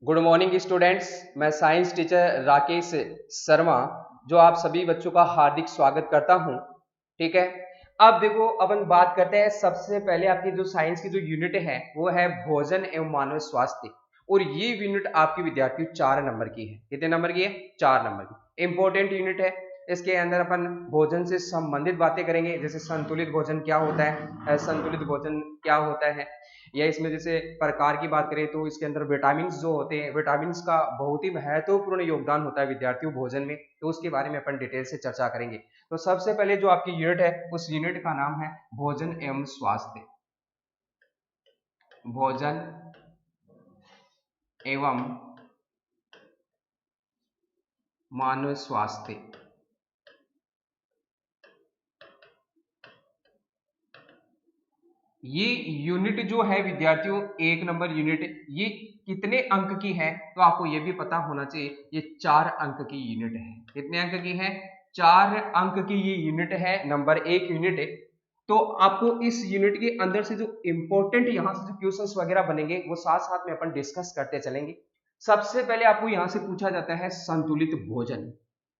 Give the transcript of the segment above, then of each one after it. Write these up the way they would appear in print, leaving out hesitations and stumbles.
Good morning students. मैं science teacher Rakesh Sharma जो आप सभी बच्चों का हार्दिक स्वागत करता हूं। ठीक है, अब देखो अपन बात करते हैं। सबसे पहले आपकी जो साइंस की जो यूनिट है वो है भोजन एवं मानव स्वास्थ्य, और ये यूनिट आपकी विद्यार्थियों 4 नंबर की है। कितने नंबर की है? 4 नंबर की। इंपॉर्टेंट यूनिट है। इसके अंदर अपन भोजन से संबंधित बातें करेंगे, जैसे संतुलित भोजन क्या होता है, असंतुलित भोजन क्या होता है, या इसमें जैसे प्रकार की बात करें तो इसके अंदर विटामिन जो होते हैं, विटामिन का बहुत ही महत्वपूर्ण योगदान होता है विद्यार्थियों भोजन में, तो उसके बारे में अपन डिटेल से चर्चा करेंगे। तो सबसे पहले जो आपकी यूनिट है उस यूनिट का नाम है भोजन एवं स्वास्थ्य। भोजन एवं मानव स्वास्थ्य। ये यूनिट जो है विद्यार्थियों 1 नंबर यूनिट, ये कितने अंक की है तो आपको ये भी पता होना चाहिए। ये 4 अंक की यूनिट है। कितने अंक की है? 4 अंक की ये यूनिट है, नंबर 1 यूनिट है। तो आपको इस यूनिट के अंदर से जो इंपॉर्टेंट यहाँ से जो क्वेश्चंस वगैरह बनेंगे वो साथ साथ में अपन डिस्कस करते चलेंगे। सबसे पहले आपको यहाँ से पूछा जाता है संतुलित भोजन।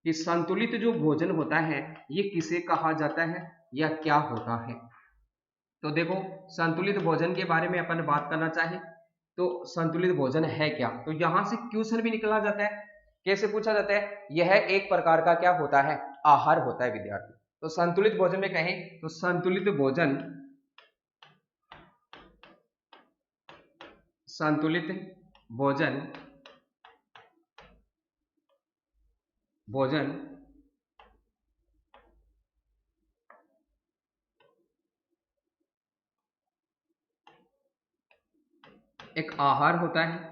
ये संतुलित जो भोजन होता है ये किसे कहा जाता है या क्या होता है? तो देखो, संतुलित भोजन के बारे में अपन बात करना चाहे तो संतुलित भोजन है क्या, तो यहां से क्वेश्चन भी निकला जाता है। कैसे पूछा जाता है? यह एक प्रकार का क्या होता है? आहार होता है विद्यार्थी। तो संतुलित भोजन में कहें तो संतुलित भोजन भोजन एक आहार होता है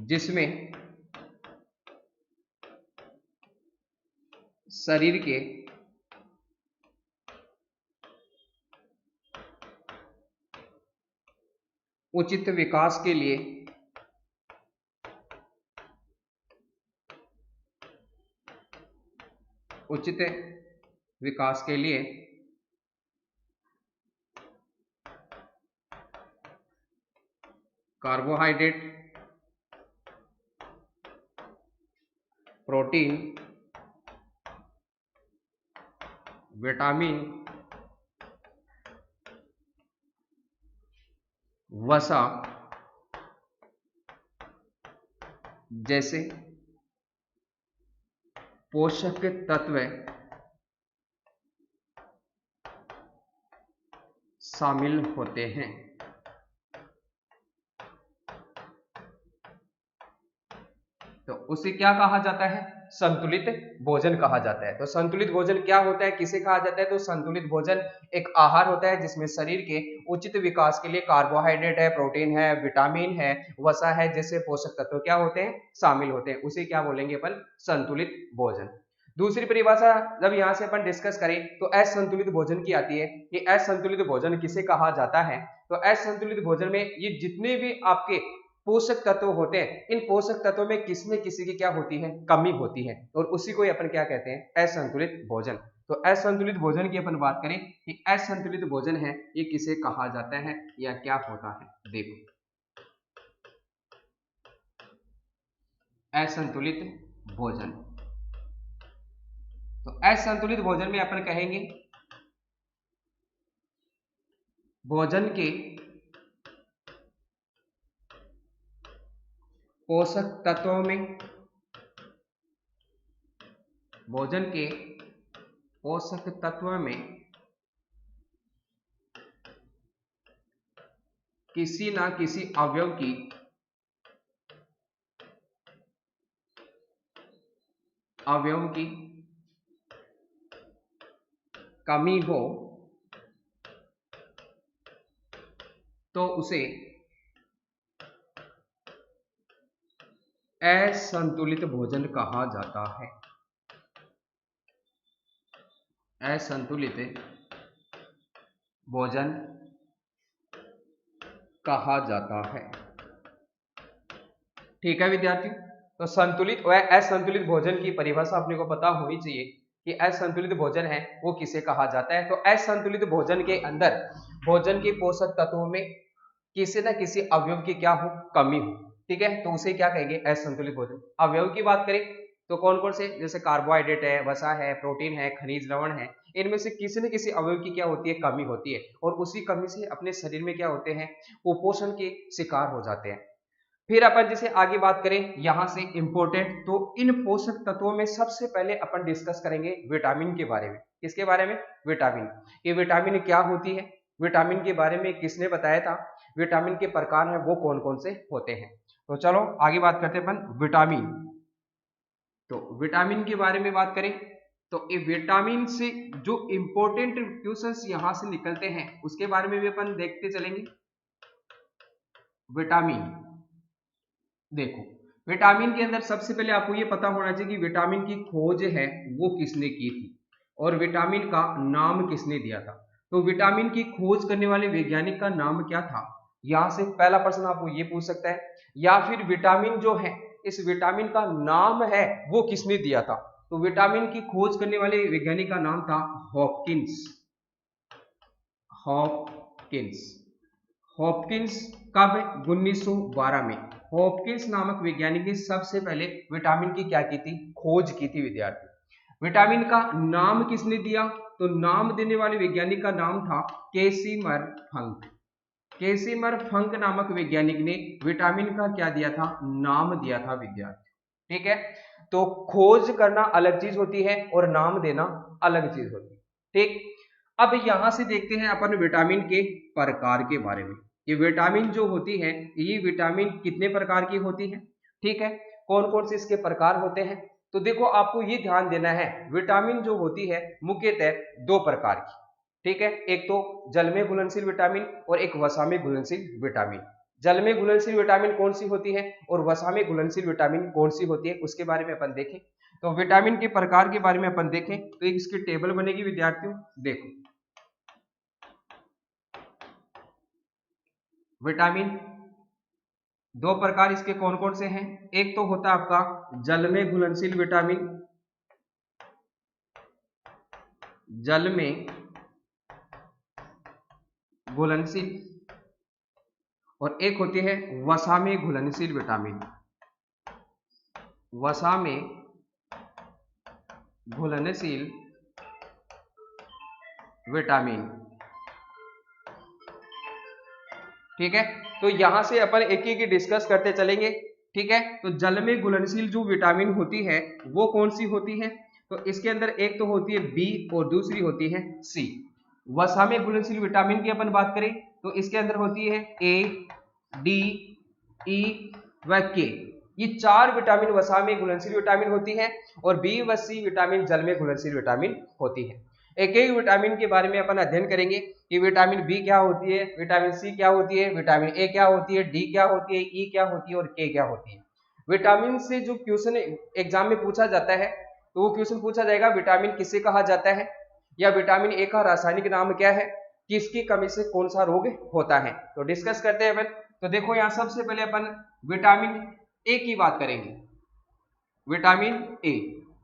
जिसमें शरीर के उचित विकास के लिए उचित विकास के लिए कार्बोहाइड्रेट, प्रोटीन, विटामिन, वसा जैसे पोषक तत्व शामिल होते हैं। तो उसे क्या कहा जाता है? संतुलित भोजन कहा जाता है। तो संतुलित भोजन क्या होता है, किसे कहा जाता है? तो संतुलित भोजन एक आहार होता है जिसमें शरीर के उचित विकास के लिए कार्बोहाइड्रेट है, प्रोटीन है, विटामिन है, वसा है जैसे पोषक तत्व क्या होते हैं? शामिल होते हैं। उसे क्या बोलेंगे अपन? संतुलित भोजन। दूसरी परिभाषा जब यहाँ से अपन डिस्कस करें तो असंतुलित भोजन की आती है कि असंतुलित भोजन किसे कहा जाता है? तो असंतुलित भोजन में ये जितने भी आपके पोषक तत्व होते हैं, इन पोषक तत्वों में किसी न किसी की क्या होती है? कमी होती है, और उसी को अपन क्या कहते हैं? असंतुलित भोजन। तो असंतुलित भोजन की अपन बात करें कि असंतुलित भोजन है ये किसे कहा जाता है या क्या होता है? देखो, असंतुलित भोजन, तो असंतुलित भोजन में अपन कहेंगे भोजन के पोषक तत्वों में भोजन के पोषक तत्व में किसी ना किसी अवयव की कमी हो तो उसे असंतुलित भोजन कहा जाता है। असंतुलित भोजन कहा जाता है। ठीक है विद्यार्थी, तो संतुलित व असंतुलित भोजन की परिभाषा अपने को पता होनी चाहिए कि असंतुलित भोजन है वो किसे कहा जाता है। तो असंतुलित भोजन के अंदर भोजन के पोषक तत्वों में किसी न किसी अवयव की क्या हो, कमी हो, ठीक है, तो उसे क्या कहेंगे, असंतुलित भोजन। अवयव की बात करें तो कौन कौन से, जैसे कार्बोहाइड्रेट है, वसा है, प्रोटीन है, खनिज लवण है, इनमें से किसी न किसी अवयव की क्या होती है, कमी होती है, और उसी कमी से अपने शरीर में क्या होते हैं, कुपोषण के शिकार हो जाते हैं। फिर अपन जैसे आगे बात करें यहां से इंपॉर्टेंट, तो इन पोषक तत्वों में सबसे पहले अपन डिस्कस करेंगे विटामिन के बारे में। किसके बारे में, विटामिन। ये विटामिन क्या होती है, विटामिन के बारे में किसने बताया था, विटामिन के प्रकार हैं वो कौन कौन से होते हैं। तो चलो आगे बात करते हैं अपन विटामिन। तो विटामिन के बारे में बात करें तो ये विटामिन से जो इंपॉर्टेंट क्वेश्चंस यहां से निकलते हैं उसके बारे में भी अपन देखते चलेंगे। विटामिन देखो, विटामिन के अंदर सबसे पहले आपको ये पता होना चाहिए कि विटामिन की खोज है वो किसने की थी और विटामिन का नाम किसने दिया था। तो विटामिन की खोज करने वाले वैज्ञानिक का नाम क्या था, यहां से पहला प्रश्न आपको ये पूछ सकता है। या फिर विटामिन जो है, इस विटामिन का नाम है वो किसने दिया था। तो विटामिन की खोज करने वाले वैज्ञानिक का नाम था हॉपकिंस। हॉपकिंस हॉपकिंस कब, 1912 में हॉपकिंस नामक वैज्ञानिक ने सबसे पहले विटामिन की क्या की थी, खोज की थी। विद्यार्थी, विटामिन का नाम किसने दिया, तो नाम देने वाले वैज्ञानिक का नाम था कैसिमर फंक। कैसिमर फंक नामक वैज्ञानिक ने विटामिन का क्या दिया था, नाम दिया था विद्यार्थी। ठीक है, तो खोज करना अलग चीज होती है और नाम देना अलग चीज होती है। ठीक, अब यहां से देखते हैं अपन विटामिन के प्रकार के बारे में। ये विटामिन जो होती है, ये विटामिन कितने प्रकार की होती है, ठीक है, कौन कौन से इसके प्रकार होते हैं। तो देखो आपको ये ध्यान देना है, विटामिन जो होती है मुख्यतः दो प्रकार की, ठीक है, एक तो जल में घुलनशील विटामिन और एक वसा में घुलनशील विटामिन। जल में घुलनशील विटामिन कौन सी होती है और वसा में घुलनशील विटामिन कौन सी होती है, उसके बारे में अपन देखें। तो विटामिन के प्रकार के बारे में अपन देखें तो एक इसकी टेबल बनेगी विद्यार्थियों। देखो, विटामिन दो प्रकार इसके कौन कौन से हैं, एक तो होता है आपका जल में घुलनशील विटामिन, जल में घुलनशील, और एक होती है वसा में घुलनशील विटामिन, वसा में घुलनशील विटामिन। ठीक है, तो यहां से अपन एक एक डिस्कस करते चलेंगे। ठीक है, तो जल में घुलनशील जो विटामिन होती है वो कौन सी होती है, तो इसके अंदर एक तो होती है बी और दूसरी होती है सी। वसा में घुलनशील विटामिन की अपन बात करें तो इसके अंदर होती है ए, डी, ई व के। ये चार विटामिन वसा में घुलनशील विटामिन होती है और बी व सी विटामिन जल में घुलनशील विटामिन होती है। एक एक विटामिन के बारे में अपन अध्ययन करेंगे कि विटामिन बी क्या होती है, विटामिन सी क्या होती है, विटामिन ए क्या होती है, डी क्या होती है, ई क्या होती है और के क्या होती है। विटामिन से जो क्वेश्चन एग्जाम में पूछा जाता है तो वो क्वेश्चन पूछा जाएगा विटामिन किसे कहा जाता है, या विटामिन ए का रासायनिक नाम क्या है, किसकी कमी से कौन सा रोग होता है। तो डिस्कस करते हैं अपन। तो देखो यहाँ सबसे पहले अपन विटामिन ए की बात करेंगे। विटामिन ए,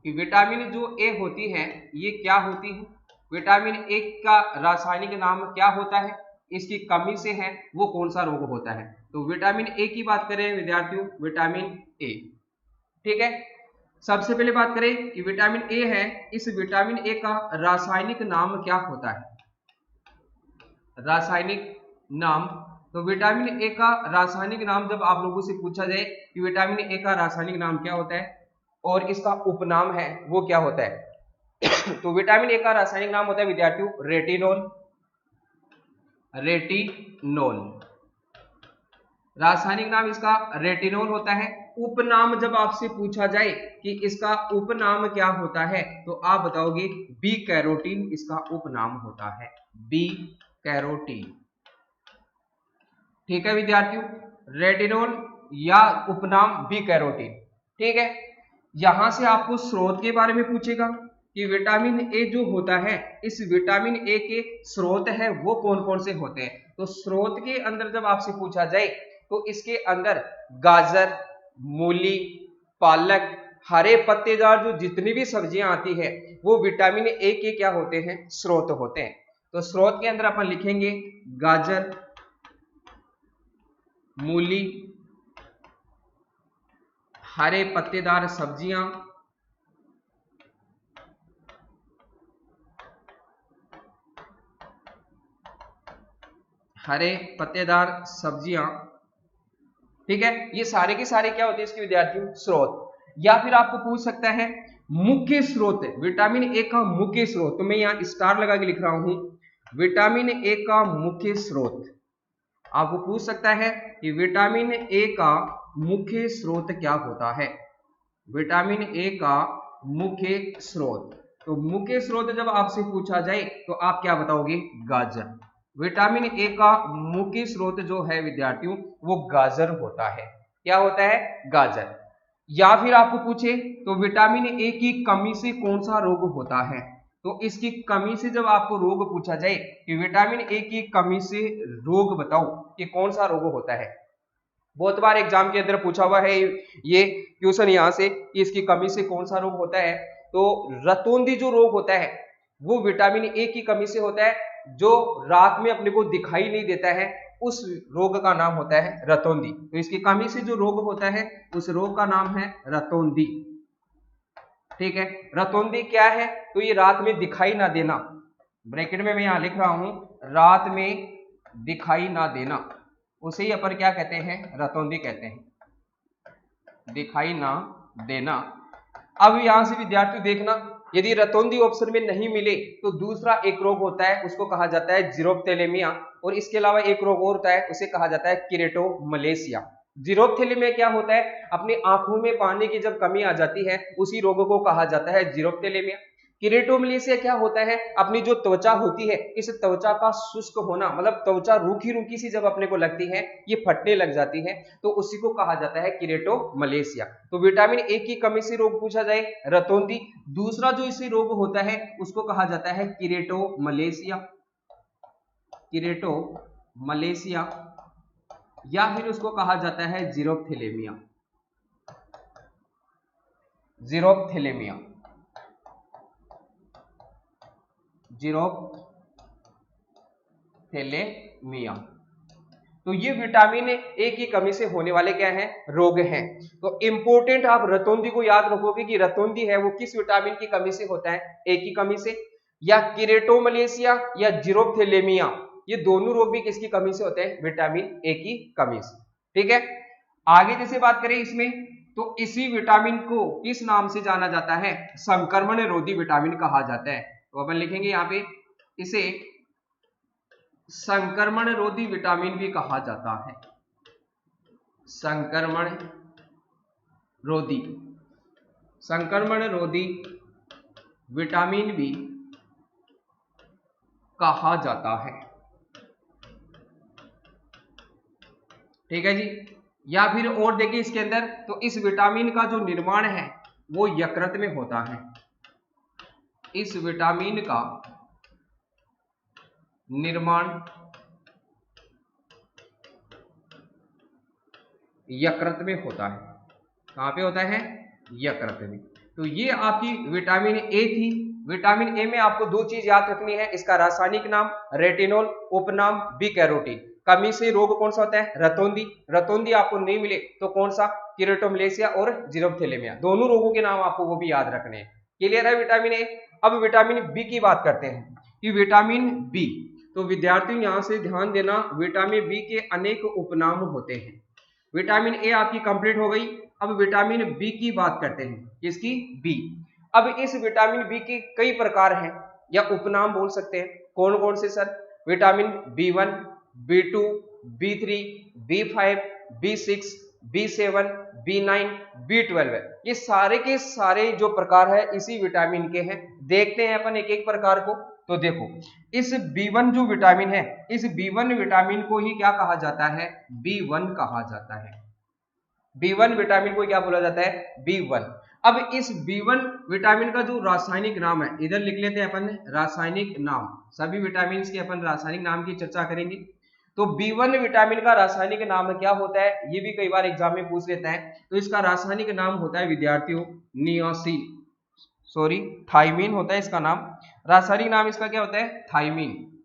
विटामिन जो ए होती है ये क्या होती है, विटामिन ए का रासायनिक नाम क्या होता है, इसकी कमी से है वो कौन सा रोग होता है। तो विटामिन ए की बात करें विद्यार्थियों, विटामिन ए। ठीक है, सबसे पहले बात करें कि विटामिन ए है, इस विटामिन ए का रासायनिक नाम क्या होता है, रासायनिक नाम। तो विटामिन ए का रासायनिक नाम जब आप लोगों से पूछा जाए कि विटामिन ए का रासायनिक नाम क्या होता है और इसका उपनाम है वो क्या होता है तो विटामिन ए का रासायनिक नाम होता है विद्यार्थियों रेटिनोल। रेटिनोल रासायनिक नाम इसका रेटिनोल होता है। उपनाम जब आपसे पूछा जाए कि इसका उपनाम क्या होता है तो आप बताओगे बी कैरोटीन इसका उपनाम होता है, बी कैरोटीन। ठीक है विद्यार्थियों, रेटिनोल या उपनाम बी कैरोटीन। ठीक है, यहां से आपको स्रोत के बारे में पूछेगा कि विटामिन ए जो होता है, इस विटामिन ए के स्रोत है वो कौन कौन से होते हैं। तो स्रोत के अंदर जब आपसे पूछा जाए तो इसके अंदर गाजर, मूली, पालक, हरे पत्तेदार जो जितनी भी सब्जियां आती है वो विटामिन ए के क्या होते हैं, स्रोत होते हैं। तो स्रोत के अंदर अपन लिखेंगे गाजर, मूली, हरे पत्तेदार सब्जियां, हरे पत्तेदार सब्जियां, ठीक है। ये सारे के सारे क्या होते हैं इसके विद्यार्थियों, स्रोत। या फिर आपको पूछ सकता है मुख्य स्रोत, विटामिन ए का मुख्य स्रोत, तो मैं यहाँ स्टार लगा के लिख रहा हूं, विटामिन ए का मुख्य स्रोत। आपको पूछ सकता है कि विटामिन ए का मुख्य स्रोत क्या होता है, विटामिन ए का मुख्य स्रोत। तो मुख्य स्रोत जब आपसे पूछा जाए तो आप क्या बताओगे, गाजर। विटामिन ए का मुख्य स्रोत जो है विद्यार्थियों वो गाजर होता है। क्या होता है, गाजर। या फिर आपको पूछे तो विटामिन ए की कमी से कौन सा रोग होता है, तो इसकी कमी से जब आपको रोग पूछा जाए कि विटामिन ए की कमी से रोग बताओ कि कौन सा रोग होता है, बहुत बार एग्जाम के अंदर पूछा हुआ है ये क्वेश्चन यहाँ से कि इसकी कमी से कौन सा रोग होता है। तो रतौंधी जो रोग होता है वो विटामिन ए की कमी से होता है, जो रात में अपने को दिखाई नहीं देता है, उस रोग का नाम होता है रतौंधी। तो इसकी कमी से जो रोग होता है उस रोग का नाम है रतौंधी, ठीक है। रतौंधी क्या है, तो ये रात में दिखाई ना देना, ब्रैकेट में मैं यहां लिख रहा हूं, रात में दिखाई ना देना, उसे ही अपन क्या कहते हैं, रतौंधी कहते हैं, दिखाई ना देना। अब यहां से विद्यार्थी देखना, यदि रतौंधी ऑप्शन में नहीं मिले तो दूसरा एक रोग होता है उसको कहा जाता है जीरोप्थेलेमिया, और इसके अलावा एक रोग और होता है उसे कहा जाता है कीरेटोमलेशिया। जीरोप्थेलेमिया क्या होता है, अपनी आंखों में पानी की जब कमी आ जाती है उसी रोग को कहा जाता है जीरोप्थेलेमिया। कीरेटोमलेशिया क्या होता है, अपनी जो त्वचा होती है इस त्वचा का शुष्क होना, मतलब त्वचा रूखी रूखी सी जब अपने को लगती है, ये फटने लग जाती है, तो उसी को कहा जाता है कीरेटोमलेशिया। तो विटामिन ए की कमी से रोग पूछा जाए, रतौंधी। दूसरा जो इसे रोग होता है उसको कहा जाता है कीरेटोमलेशिया, कीरेटोमलेशिया, या फिर उसको कहा जाता है जीरोप्थेलेमिया, जीरोप्थेलेमिया, जीरोप्थेलेमिया। तो ये विटामिन ए की कमी से होने वाले क्या हैं, रोग हैं। तो इंपॉर्टेंट आप रतौंधी को याद रखोगे कि रतौंधी है वो किस विटामिन की कमी से होता है, ए की कमी से, या कीरेटोमलेशिया या जीरोप्थेलेमिया, ये दोनों रोग भी किसकी कमी से होते हैं, विटामिन ए की कमी से, ठीक है। आगे जैसे बात करें इसमें, तो इसी विटामिन को किस नाम से जाना जाता है, संक्रमण रोधी विटामिन कहा जाता है। तो अपन लिखेंगे यहाँ पे, इसे संक्रमण रोधी विटामिन भी कहा जाता है, संक्रमण रोधी, संक्रमण रोधी विटामिन भी कहा जाता है, ठीक है जी। या फिर और देखिए इसके अंदर, तो इस विटामिन का जो निर्माण है वो यकृत में होता है, इस विटामिन का निर्माण यकृत में होता है। कहां पे होता है, यकृत में। तो ये आपकी विटामिन ए थी। विटामिन ए में आपको दो चीज याद रखनी है, इसका रासायनिक नाम रेटिनोल, उपनाम बी कैरोटीन। कमी से रोग कौन सा होता है, रतौंधी। रतौंधी आपको नहीं मिले तो कौन सा, कीरेटोमलेशिया और जीरोप्थेलेमिया, दोनों रोगों के नाम आपको वो भी याद रखने हैं। क्लियर है विटामिन ए। अब विटामिन बी की बात करते हैं कि विटामिन बी, तो विद्यार्थियों यहां से ध्यान देना, विटामिन बी के अनेक उपनाम होते हैं। विटामिन ए आपकी कंप्लीट हो गई। अब विटामिन बी की बात करते हैं, किसकी, बी। अब इस विटामिन बी के कई प्रकार हैं या उपनाम बोल सकते हैं, कौन कौन से sir, vitamin B1, B2, B3, B5, B6, B7, B9, B12 है। ये सारे के सारे जो प्रकार है इसी विटामिन के हैं। देखते हैं अपन एक एक प्रकार को। तो देखो, इस B1 जो विटामिन है, इस B1 विटामिन को ही क्या कहा जाता है, B1 कहा जाता है। B1 विटामिन को क्या बोला जाता है, B1। अब इस B1 विटामिन का जो रासायनिक नाम है, इधर लिख लेते हैं अपन रासायनिक नाम, सभी विटामिन के अपन रासायनिक नाम की चर्चा करेंगे। तो B1 विटामिन का रासायनिक नाम क्या होता है, ये भी कई बार एग्जाम में पूछ लेता है। तो इसका रासायनिक नाम होता है विद्यार्थियों नियासिन, सॉरी थायमीन होता है इसका नाम। रासायनिक नाम इसका क्या होता है, थायमीन।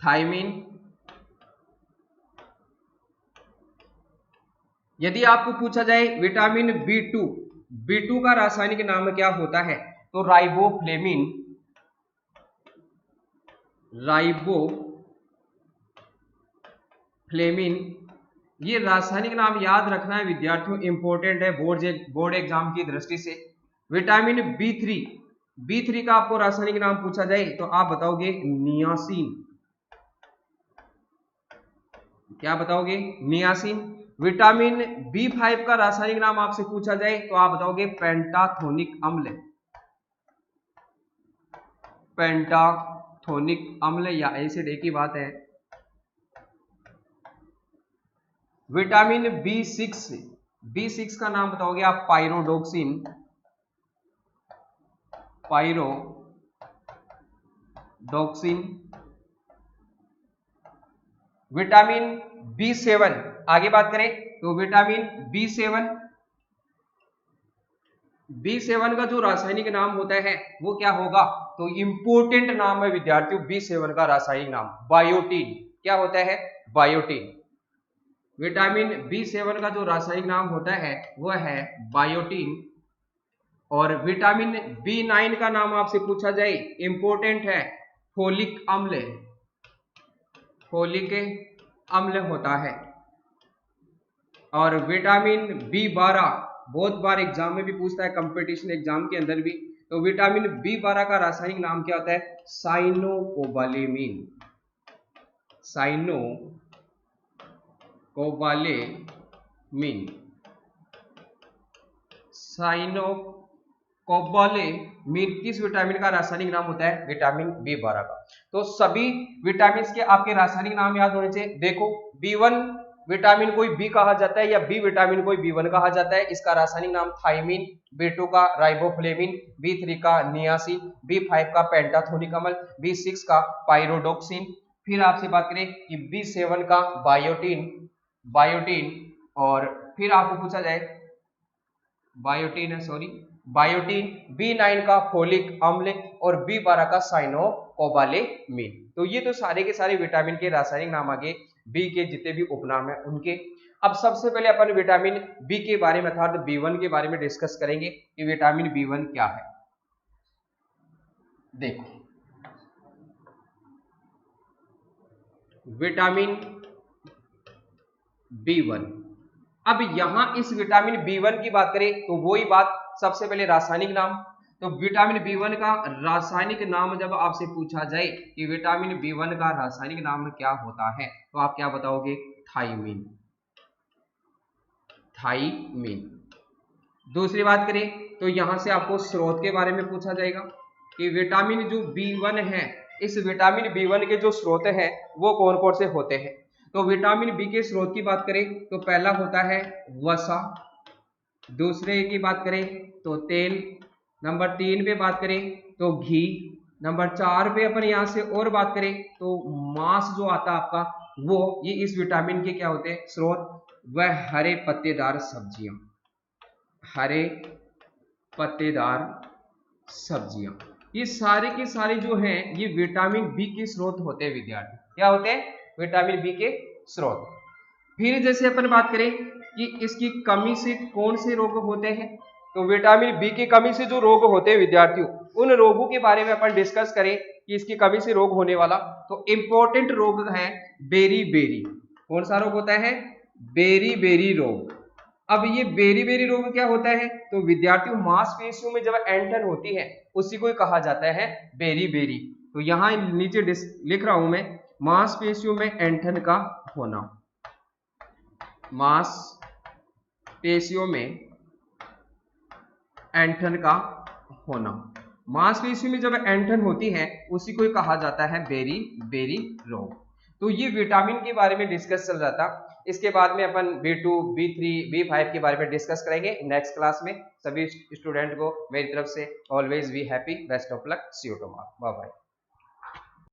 थायमीन। यदि आपको पूछा जाए विटामिन B2 का रासायनिक नाम क्या होता है, तो राइबोफ्लेविन। ये रासायनिक नाम याद रखना है विद्यार्थियों, इंपॉर्टेंट है बोर्ड एग्जाम की दृष्टि से। विटामिन B3 का आपको रासायनिक नाम पूछा जाए तो आप बताओगे नियासिन। क्या बताओगे, नियासिन। विटामिन B5 का रासायनिक नाम आपसे पूछा जाए तो आप बताओगे पेंटाथोनिक अम्ल। पेंटाथोनिक अम्ल या एसिड एक ही बात है। विटामिन B6 का नाम बताओगे आप पायरोडोक्सिन। विटामिन B7 आगे बात करें तो विटामिन B7 का जो रासायनिक नाम होता है वो क्या होगा, तो इंपोर्टेंट नाम है विद्यार्थियों B7 का रासायनिक नाम बायोटीन। क्या होता है, बायोटीन। विटामिन B7 का जो रासायनिक नाम होता है वह है बायोटीन। और विटामिन B9 का नाम आपसे पूछा जाए, इंपोर्टेंट है फोलिक अम्ल होता है। और विटामिन B12 बहुत बार एग्जाम में भी पूछता है, कंपटीशन एग्जाम के अंदर भी। तो विटामिन B12 का रासायनिक नाम क्या होता है, साइनोकोबालेमिन। साइनोकोबालेमिन किस विटामिन का रासायनिक नाम होता है, विटामिन B12 का। तो सभी विटामिन के आपके रासायनिक नाम याद होने चाहिए। देखो B1 विटामिन कोई B कहा जाता है या B विटामिन कोई B1 कहा जाता है, इसका रासायनिक नाम थायमीन। B2 का राइबोफ्लेविन, B3 का नियासिन, B5 का पेंटाथोनिक अम्ल, B6 का पायरोडोक्सिन। फिर आपसे बात करें कि B7 का बायोटीन। और फिर आपको पूछा जाए बायोटीन B9 का फोलिक अम्ल और B12 का साइनोकोबालेमिन। तो ये तो सारे के सारे विटामिन के रासायनिक नाम आगे बी के जितने भी उपनाम है उनके। अब सबसे पहले अपन विटामिन बी के बारे में अर्थात B1 के बारे में डिस्कस करेंगे कि विटामिन B1 क्या है। देखो विटामिन B1, अब यहां इस विटामिन B1 की बात करें तो वही बात, सबसे पहले रासायनिक नाम। तो विटामिन B1 का रासायनिक नाम जब आपसे पूछा जाए कि विटामिन B1 का रासायनिक नाम क्या होता है तो आप क्या बताओगे, थायमीन। दूसरी बात करें तो यहां से आपको स्रोत के बारे में पूछा जाएगा कि विटामिन जो B1 है, इस विटामिन B1 के जो स्रोत हैं वो कौन कौन से होते हैं। तो विटामिन बी के स्रोत की बात करें तो पहला होता है वसा, दूसरे की बात करें तो तेल, नंबर 3 पे बात करें तो घी, नंबर 4 पे अपन यहां से और बात करें तो मांस जो आता है आपका वो, ये इस विटामिन के क्या होते हैं स्रोत, वह हरे पत्तेदार सब्जियां। ये सारे के सारे जो हैं ये विटामिन बी के स्रोत होते हैं विद्यार्थी। क्या होते हैं, विटामिन बी के स्रोत। फिर जैसे अपन बात करें कि इसकी कमी से कौन से रोग होते हैं, तो विटामिन बी की कमी से जो रोग होते हैं विद्यार्थियों, उन रोगों के बारे में अपन डिस्कस करें कि इसकी कमी से रोग होने वाला, तो इंपॉर्टेंट रोग है बेरी। कौन सा रोग होता है, बेरी रोग। अब ये बेरी रोग क्या होता है, तो विद्यार्थियों मांसपेशियों में जब एंठन होती है उसी को कहा जाता है बेरी। तो यहां नीचे लिख रहा हूं मैं, मांसपेशियों में एंठन का होना, मांसपेशियों में एंठन का होना। मांसपेशियों में जब एंठन होती है उसी को कहा जाता है बेरी रोग। तो ये विटामिन के बारे में डिस्कस चल रहा था। इसके बाद में अपन B2, B3, B5 के बारे में डिस्कस करेंगे नेक्स्ट क्लास में। सभी स्टूडेंट को मेरी तरफ से always be happy, best of luck, see you tomorrow, bye bye.